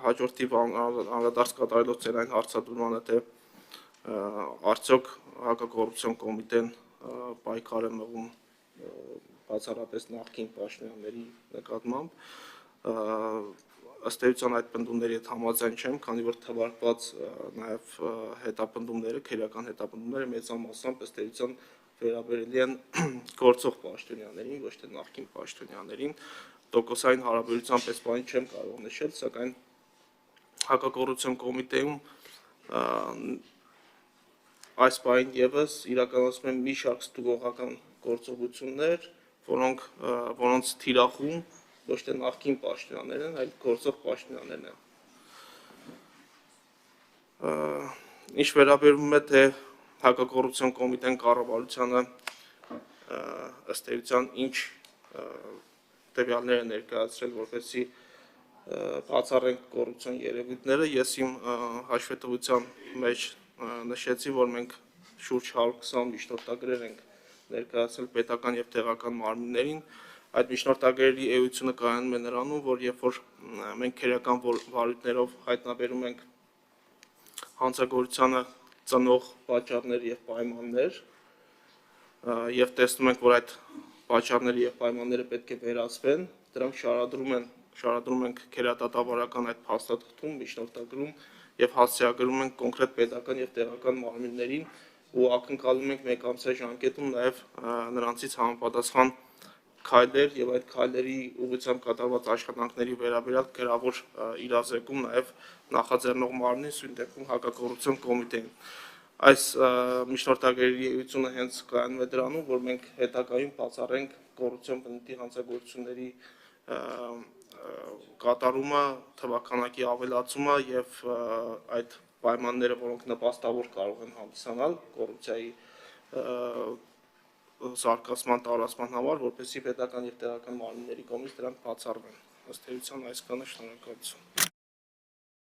հաջորդ թիվ անդրադարձ կատարելով ձեր այն հարցադրմանը, թե արդյոք հակակոռուպցիոն կոմիտեն պայքար է մղում բացառապես նախկին պաշտոնյաների նկատմամբ, ըստ էության այդ պնդումների հետ համաձայն չեմ, քանի որ թվարկված նաև հետապնդումները, քերական հետապնդումները մեծամասամբ ըստ էության վերաբերելի են գործող պաշտոնյաներին, ոչ թե նախկին պաշտոնյաներին, տոկոսային հարաբերությամբ այս բանը չեմ կարող նշել, սակայն հակակոռուպցիոն կոմիտեում այս բանին ևս իրականացում են մի շարք ստուգողական գործողություններ, որոնց թիրախում ոչ թե նախկին պաշտոնյաներն են, այլ գործող պաշտոնյաներն են։ Ինչ վերաբերում է, թե հակակոռուպցիոն կոմիտեն կառավարությանը ըստ էության ինչ տվյալներ է ներկայացրել, որպեսզի բացառենք կոռուպցիոն երևույթները, ես իմ հաշվետվության մեջ նշեցի, որ մենք շուրջ 120 միջնորդագրեր ենք ներկայացրել պետական և տեղական մարմիններին, այդ միջնորդագրերի էությունը կայանում է նրանում, որ երբ որ մենք քերական վարույթներով հայտնաբերում ենք հանցագործությանը ծնող պատճառներ և պայմաններ և տեսնում ենք, որ այդ պատճառները և պայմանները պետք է վերացվեն, դրանք շարադրում ենք քերատատավարական այդ փաստաթղթում, միջնորդագրում և հասցեագրում ենք կոնկրետ պետական և տեղական մարմիններին ու ակնկալում ենք մեկ ամսյա ժամկետում նաև նրանցից համապատասխան քայլեր և այդ քայլերի ուղղությամբ կատարված աշխատանքների վերաբերյալ գրավոր իրազեկում նաև նախաձեռնող մարմնին, սույն դեպքում հակակոռուպցիոն կոմիտեին։ Այս միջնորդագրերի էությունը հենց կայանում է դրանում, որ մենք հետագայում բացառենք կոռուպցիոն բնույթի հանցագործությունների կատարումը, թվաքանակի ավելացումը և այդ պայմանները, որոնք նպաստավոր կարող են հանդիսանալ կոռուպցիայի զարգացման, տարածման համար, որպեսզի պետական և տեղական մարմինների կողմից դրանք բացառվեն։ Ըստ էության այսքանը, շնորհակալություն։